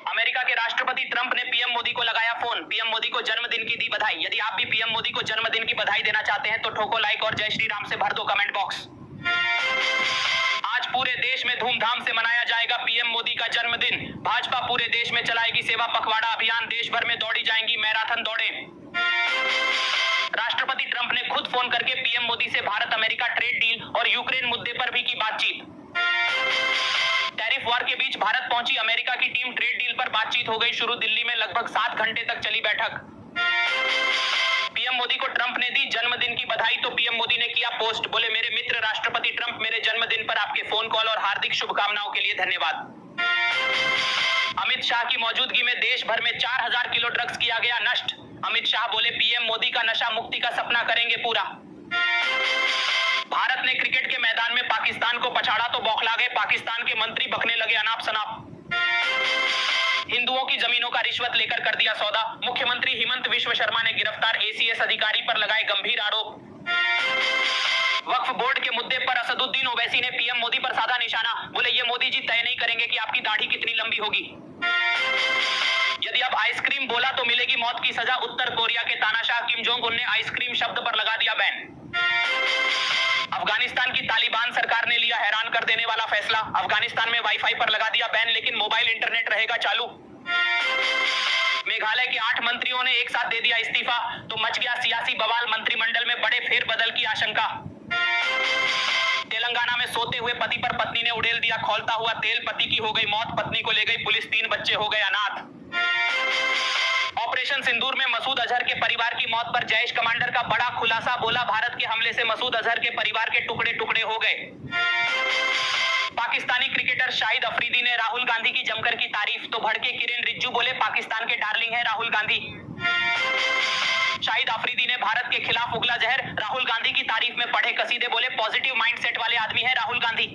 America के राष्ट्रपति Trump ने पीएम मोदी को लगाया फोन, पीएम मोदी को जन्मदिन की दी बधाई। यदि आप भी पीएम मोदी को जन्मदिन की बधाई देना चाहते हैं तो ठोको लाइक और जय श्री राम से भर दो कमेंट बॉक्स। आज पूरे देश में धूमधाम से मनाया जाएगा पीएम मोदी का जन्मदिन। भाजपा पूरे देश में चलाएगी सेवा पखवाड़ा अभियान, देश भर में दौड़ी जाएंगी मैराथन दौड़ें। राष्ट्रपति ट्रंप ने खुद फोन करके पीएम मोदी से भारत अमेरिका ट्रेड डील और यूक्रेन मुद्दे पर भी की बातचीत। टैरिफ वॉर के बीच भारत पहुंची अमेरिका की टीम, ट्रेड डील पर बातचीत हो गई शुरू। दिल्ली में लगभग 7 घंटे तक चली बैठक। पीएम मोदी को ट्रंप ने दी जन्मदिन की बधाई तो पीएम मोदी ने किया पोस्ट, बोले मेरे मित्र राष्ट्रपति ट्रंप, मेरे जन्मदिन पर आपके फोन कॉल और हार्दिक शुभकामनाओं के लिए धन्यवाद। अमित शाह की मौजूदगी में देश भर में 4000 किलो ड्रग्स किया गया नष्ट। अमित शाह बोले पीएम मोदी का नशा मुक्ति का सपना करेंगे पूरा। भारत ने क्रिकेट के मैदान में पाकिस्तान को पछाड़ा तो बौखला गए पाकिस्तान के मंत्री, बकने लगे अनाप शनाप। हिंदुओं की जमीनों का रिश्वत लेकर कर दिया सौदा। मुख्यमंत्री हिमंत विश्व शर्मा ने गिरफ्तार एसीएस अधिकारी पर लगाए गंभीर आरोप। वक्फ बोर्ड के मुद्दे पर असदुद्दीन ओवैसी ने पीएम मोदी पर साधा निशाना, बोले ये मोदी जी तय नहीं करेंगे कि आपकी दाढ़ी कितनी लंबी होगी। यदि अब आइसक्रीम बोला तो मिलेगी मौत की सजा। उत्तर कोरिया के तानाशाह किम जोंग उन ने आइसक्रीम शब्द पर लगा दिया बैन। अफगानिस्तान की तालिबान सरकार ने लिया हैरान कर देने वाला फैसला। अफगानिस्तान में वाईफाई पर लगा दिया बैन, लेकिन मोबाइल इंटरनेट रहेगा चालू। मेघालय के 8 मंत्रियों ने एक साथ दे दिया इस्तीफा तो मच गया सियासी बवाल, मंत्रिमंडल में बड़े फेरबदल की आशंका। तेलंगाना में सोते हुए पति पर पत्नी ने उड़ेल दिया खौलता हुआ तेल, पति की हो गई मौत, पत्नी को ले गई पुलिस, 3 बच्चे हो गए अनाथ। ऑपरेशन सिंदूर में मसूद अजहर के परिवार की मौत पर जैश कमांडर का बड़ा खुलासा, बोला भारत के हमले से मसूद अजहर के परिवार के टुकड़े टुकड़े हो गए। पाकिस्तानी क्रिकेटर शाहिद अफरीदी ने राहुल गांधी की जमकर की तारीफ तो भड़के किरेन रिज्जू, बोले पाकिस्तान के डार्लिंग है राहुल गांधी। शाहिद अफरीदी ने भारत के खिलाफ उगला जहर, राहुल गांधी की तारीफ में पढ़े कसीदे, बोले पॉजिटिव माइंडसेट वाले आदमी है राहुल गांधी।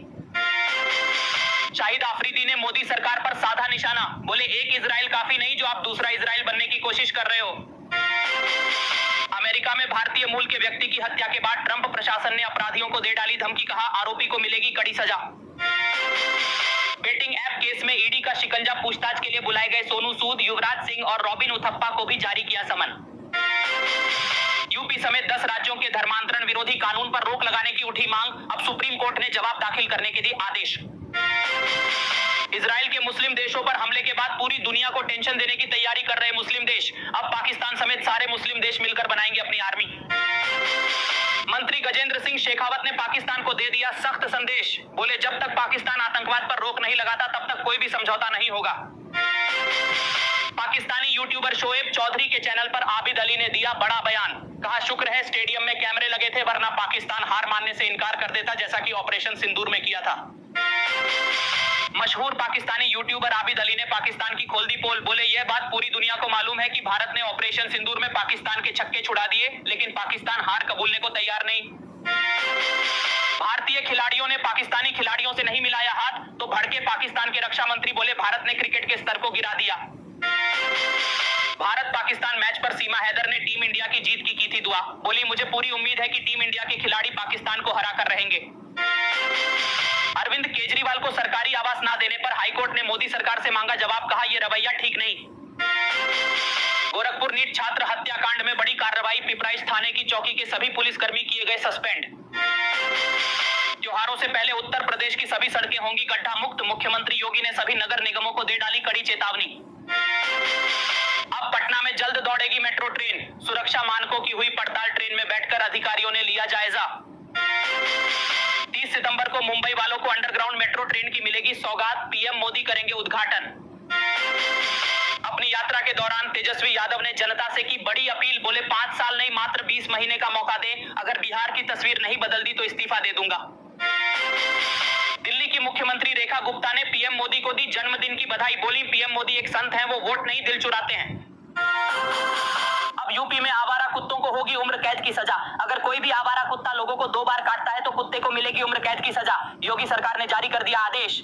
शाहिद अफरीदी ने मोदी सरकार पर साधा निशाना, बोले एक इजराइल काफी नहीं जो आप दूसरा इजराइल बनने की कोशिश कर रहे हो। अमेरिका में भारतीय मूल के व्यक्ति की हत्या के बाद ट्रंप प्रशासन ने अपराधियों को दे डाली धमकी, कहा आरोपी को मिलेगी कड़ी सजा। बेटिंग ऐप केस में ईडी का शिकंजा, पूछताछ के लिए बुलाए गए सोनू सूद, युवराज सिंह और रॉबिन उथप्पा को भी जारी किया समन। यूपी समेत 10 राज्यों के धर्मांतरण विरोधी कानून पर रोक लगाने की उठी मांग, अब सुप्रीम कोर्ट ने जवाब दाखिल करने के दिए आदेश। इजराइल के मुस्लिम देशों पर हमले के बाद पूरी दुनिया को टेंशन देने की तैयारी कर रहे मुस्लिम देश, अब पाकिस्तान समेत सारे मुस्लिम देश मिलकर बनाएंगे अपनी आर्मी। मंत्री गजेंद्र सिंह शेखावत ने पाकिस्तान को दे दिया सख्त संदेश, बोले जब तक पाकिस्तान आतंकवाद पर रोक नहीं लगाता तब तक कोई भी समझौता नहीं होगा। पाकिस्तानी यूट्यूबर शोएब चौधरी के चैनल पर आबिद अली ने दिया बड़ा बयान, कहा शुक्र है स्टेडियम में कैमरे लगे थे वरना पाकिस्तान हार मानने से इनकार कर देता जैसा कि ऑपरेशन सिंदूर में किया था। मशहूर पाकिस्तानी यूट्यूबर आबिद अली ने पाकिस्तान की खोल दी पोल, बोले यह बात पूरी दुनिया को मालूम है कि भारत ने ऑपरेशन सिंदूर में पाकिस्तान के छक्के छुड़ा दिए, लेकिन पाकिस्तान हार कबूलने को तैयार नहीं। भारतीय खिलाड़ियों ने पाकिस्तानी खिलाड़ियों से नहीं मिलाया हाथ तो भड़के पाकिस्तान के रक्षा मंत्री, बोले भारत ने क्रिकेट के स्तर को गिरा दिया। भारत पाकिस्तान मैच पर सीमा हैदर ने टीम इंडिया की जीत की थी दुआ, बोली मुझे पूरी उम्मीद है कि टीम इंडिया के खिलाड़ी पाकिस्तान को हरा कर रहेंगे। अरविंद केजरीवाल को सरकारी आवास ना देने पर हाईकोर्ट ने मोदी सरकार से मांगा जवाब, कहा यह रवैया ठीक नहीं। गोरखपुर नीट छात्र हत्याकांड में बड़ी कार्रवाई, पिपराइच थाने की चौकी के सभी पुलिसकर्मी किए गए सस्पेंड। त्योहारों से पहले उत्तर प्रदेश की सभी सड़कें होंगी गड्ढा मुक्त, मुख्यमंत्री योगी ने सभी नगर निगमों को दे डाली कड़ी चेतावनी। अब पटना में जल्द दौड़ेगी मेट्रो ट्रेन, सुरक्षा मानकों की हुई पड़ताल, ट्रेन में बैठकर अधिकारियों ने लिया जायजा। 30 सितंबर को मुंबई वालों को अंडरग्राउंड मेट्रो ट्रेन की मिलेगी सौगात, पीएम मोदी करेंगे उद्घाटन। अपनी यात्रा के दौरान तेजस्वी यादव ने जनता से की बड़ी अपील, बोले 5 साल नहीं मात्र 20 महीने का मौका दें, अगर बिहार की तस्वीर नहीं बदल दी तो इस्तीफा दे दूंगा। दिल्ली की मुख्यमंत्री रेखा गुप्ता ने पीएम मोदी को दी जन्मदिन की बधाई, बोली पीएम मोदी एक संत हैं, वो वोट नहीं दिल चुराते हैं। अब यूपी में आवारा कुत्तों को होगी उम्र कैद की सजा, अगर कोई भी आवारा कुत्ता लोगों को 2 बार काटता है तो कुत्ते को मिलेगी उम्र कैद की सजा, योगी सरकार ने जारी कर दिया आदेश।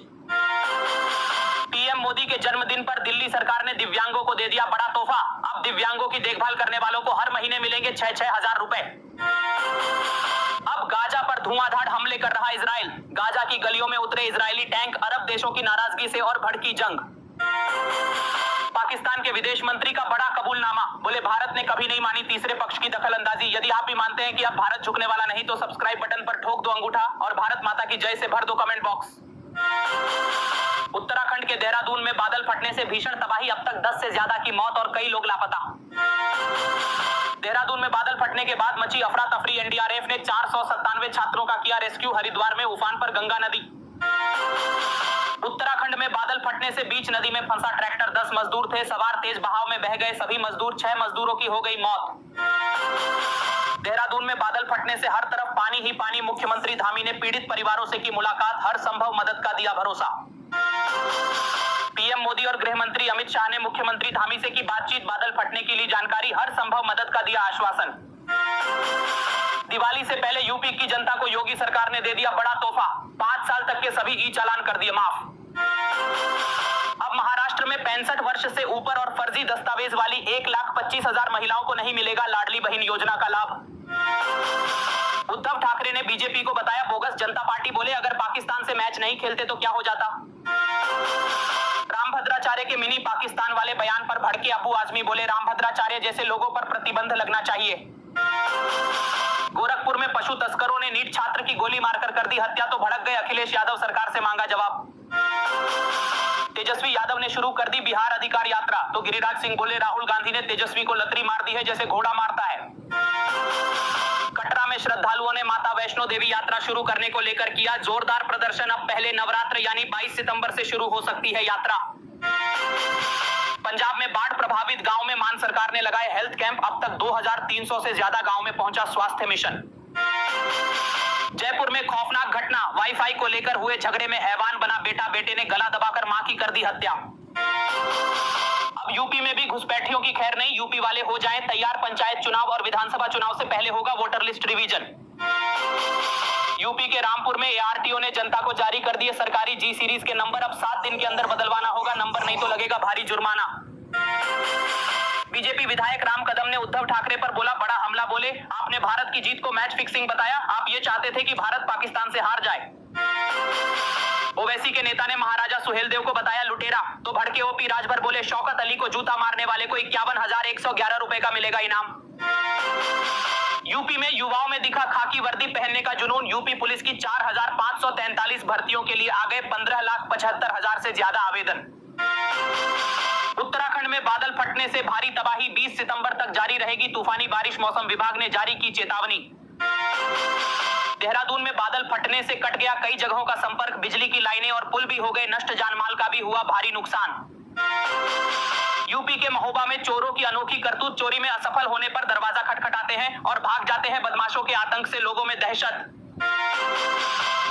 पीएम मोदी के जन्मदिन पर दिल्ली सरकार ने दिव्यांगों को दे दिया बड़ा तोहफा, अब दिव्यांगों की देखभाल करने वालों को हर महीने मिलेंगे 6-6 हजार रुपए। अब गाजा पर धुआंधार हमले कर रहा इजराइल, गाजा की गलियों में उतरे इजरायली टैंक, अरब देशों की नाराजगी से और भड़की जंग। विदेश मंत्री का बड़ा कबूलनामा, बोले भारत ने कभी नहीं मानी तीसरे पक्ष की दखलंदाजी। यदि आप भी मानते हैं कि अब भारत झुकने वाला नहीं तो सब्सक्राइब बटन पर ठोक दो अंगूठा और भारत माता की जय से भर दो कमेंट बॉक्स। उत्तराखंड के देहरादून में बादल फटने से भीषण तबाही, अब तक 10 से ज्यादा की मौत और कई लोग लापता। देहरादून में बादल फटने के बाद मची अफरा तफरी, एनडीआरएफ ने 497 छात्रों का किया रेस्क्यू। हरिद्वार में उफान पर गंगा नदी। उत्तराखंड में बादल फटने से बीच नदी में फंसा ट्रैक्टर, 10 मजदूर थे सवार, तेज बहाव में बह गए सभी मजदूर, 6 मजदूरों की हो गई मौत। देहरादून में बादल फटने से हर तरफ पानी ही पानी, मुख्यमंत्री धामी ने पीड़ित परिवारों से की मुलाकात, हर संभव मदद का दिया भरोसा। पीएम मोदी और गृह मंत्री अमित शाह ने मुख्यमंत्री धामी से की बातचीत, बादल फटने की ली जानकारी, हर संभव मदद का दिया आश्वासन। दिवाली से पहले यूपी की जनता को योगी सरकार ने दे दिया बड़ा तोहफा, 5 साल तक के सभी ई चालान कर दिए माफ। अब महाराष्ट्र में 65 वर्ष से ऊपर और फर्जी दस्तावेज वाली 1,25,000 महिलाओं को नहीं मिलेगा लाडली बहन योजना का लाभ। उद्धव ठाकरे ने बीजेपी को बताया बोगस जनता पार्टी, बोले अगर पाकिस्तान से मैच नहीं खेलते तो क्या हो जाता। रामभद्राचार्य के मिनी पाकिस्तान वाले बयान पर भड़के अबू आजमी, बोले रामभद्राचार्य जैसे लोगों पर प्रतिबंध लगना चाहिए। गोरखपुर में पशु तस्करों ने नीट छात्र की गोली मारकर कर दी हत्या, तो भड़क गए अखिलेश यादव, सरकार से मांगा जवाब। तेजस्वी यादव ने शुरू कर दी बिहार अधिकार यात्रा, तो गिरिराज सिंह बोले राहुल गांधी ने तेजस्वी को लतरी मार दी है जैसे घोड़ा मारता है। कटरा में श्रद्धालुओं ने माता वैष्णो देवी यात्रा शुरू करने को लेकर किया जोरदार प्रदर्शन, अब पहले नवरात्र यानी 22 सितंबर से शुरू हो सकती है यात्रा। पंजाब में बाढ़ प्रभावित गांव में मान सरकार ने लगाए हेल्थ कैंप, अब तक 2300 से ज्यादा गांव में पहुंचा स्वास्थ्य मिशन। जयपुर में खौफनाक घटना, वाईफाई को लेकर हुए झगड़े में हैवान बना बेटा, बेटे ने गला दबाकर मां की कर दी हत्या। अब यूपी में भी घुसपैठियों की खैर नहीं, यूपी वाले हो जाएं तैयार, पंचायत चुनाव और विधानसभा चुनाव से पहले होगा वोटर लिस्ट रिवीजन। यूपी के रामपुर में एआरटीओ ने जनता को जारी कर दिए सरकारी जी सीरीज के नंबर, अब 7 दिन के अंदर बदलवाना होगा नंबर, नहीं तो लगेगा भारी जुर्माना। बीजेपी विधायक राम कदम ने उद्धव ठाकरे पर बोला बड़ा हमला, बोले आपने भारत की जीत को मैच फिक्सिंग बताया, आप ये चाहते थे कि भारत पाकिस्तान से हार जाए। ओवैसी के नेता ने महाराजा सुहेलदेव को बताया लुटेरा, तो भड़के ओपी राजभर, बोले शौकत अली को जूता मारने वाले को 51,111 रुपए का मिलेगा इनाम। यूपी में युवाओं में दिखा खाकी वर्दी पहनने का जुनून, यूपी पुलिस की 4,543 भर्तियों के लिए आ गए 15,75,000 से ज्यादा आवेदन। उत्तराखंड में बादल फटने से भारी तबाही, 20 सितंबर तक जारी रहेगी तूफानी बारिश, मौसम विभाग ने जारी की चेतावनी। देहरादून में बादल फटने से कट गया कई जगहों का संपर्क, बिजली की लाइनें और पुल भी हो गए नष्ट, जानमाल का भी हुआ भारी नुकसान। यूपी के महोबा में चोरों की अनोखी करतूत, चोरी में असफल होने पर दरवाजा खटखटाते हैं और भाग जाते हैं, बदमाशों के आतंक से लोगों में दहशत।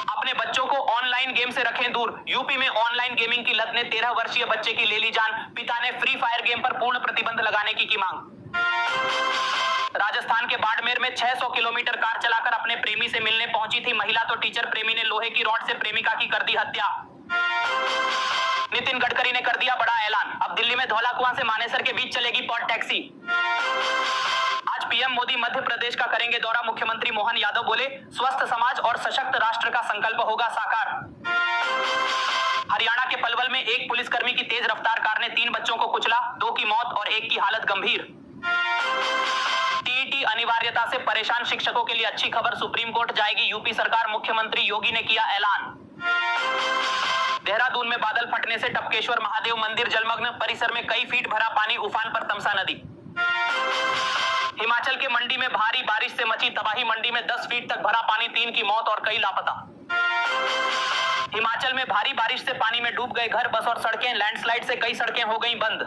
अपने बच्चों को ऑनलाइन गेम से रखें दूर, यूपी में ऑनलाइन गेमिंग की लत ने 13 वर्षीय बच्चे की ले ली जान, पिता ने फ्री फायर गेम पर पूर्ण प्रतिबंध लगाने की मांग। राजस्थान के बाड़मेर में 600 किलोमीटर कार चलाकर अपने प्रेमी से मिलने पहुंची थी महिला, तो टीचर प्रेमी ने लोहे की रॉड से प्रेमिका की कर दी हत्या। नितिन गडकरी ने कर दिया बड़ा ऐलान, अब दिल्ली में धौलाकुआं से मानेसर के बीच चलेगी पॉड टैक्सी। आज पीएम मोदी मध्य प्रदेश का करेंगे दौरा, मुख्यमंत्री मोहन यादव बोले स्वस्थ समाज और सशक्त राष्ट्र का संकल्प होगा साकार। हरियाणा के पलवल में एक पुलिसकर्मी की तेज रफ्तार कार ने 3 बच्चों को कुचला, 2 की मौत और 1 की हालत गंभीर। टीईटी अनिवार्यता से परेशान शिक्षकों के लिए अच्छी खबर, सुप्रीम कोर्ट जाएगी यूपी सरकार, मुख्यमंत्री योगी ने किया ऐलान। देहरादून में बादल फटने से टपकेश्वर महादेव मंदिर जलमग्न, परिसर में कई फीट भरा पानी, उफान पर तमसा नदी। हिमाचल के मंडी में भारी बारिश से मची तबाही, मंडी में 10 फीट तक भरा पानी, 3 की मौत और कई लापता। हिमाचल में भारी बारिश से पानी में डूब गए घर, बस और सड़कें, लैंडस्लाइड से कई सड़कें हो गई बंद।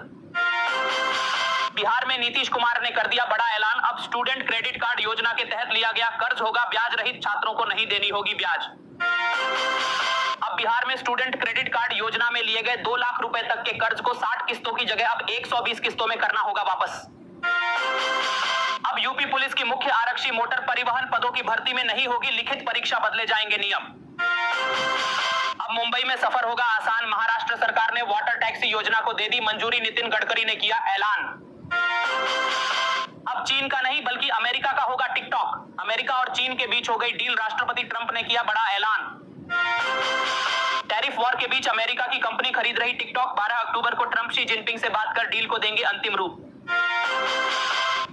बिहार में नीतीश कुमार ने कर दिया बड़ा ऐलान, अब स्टूडेंट क्रेडिट कार्ड योजना के तहत लिया गया कर्ज होगा ब्याज रहित, छात्रों को नहीं देनी होगी ब्याज। अब बिहार में स्टूडेंट क्रेडिट कार्ड योजना में लिए गए 2 लाख रुपए तक के कर्ज को 60 किस्तों की जगह अब 120 किस्तों में करना होगा वापस। अब यूपी पुलिस की मुख्य आरक्षी मोटर परिवहन पदों की भर्ती में नहीं होगी लिखित परीक्षा, बदले जाएंगे नियम। अब मुंबई में सफर होगा आसान, महाराष्ट्र सरकार ने वाटर टैक्सी योजना को दे दी मंजूरी, नितिन गडकरी ने किया ऐलान। अब चीन का नहीं बल्कि अमेरिका का होगा टिकटॉक, अमेरिका और चीन के बीच हो गई डील, राष्ट्रपति ट्रंप ने किया बड़ा ऐलान। टैरिफ वॉर के बीच अमेरिका की कंपनी खरीद रही टिकटॉक। 12 अक्टूबर को ट्रंप शी जिनपिंग से बात कर डील को देंगे अंतिम रूप।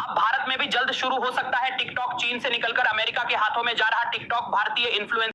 अब भारत में भी जल्द शुरू हो सकता है टिकटॉक। चीन से निकलकर अमेरिका के हाथों में जा रहा टिकटॉक। भारतीय इन्फ्लुएंसर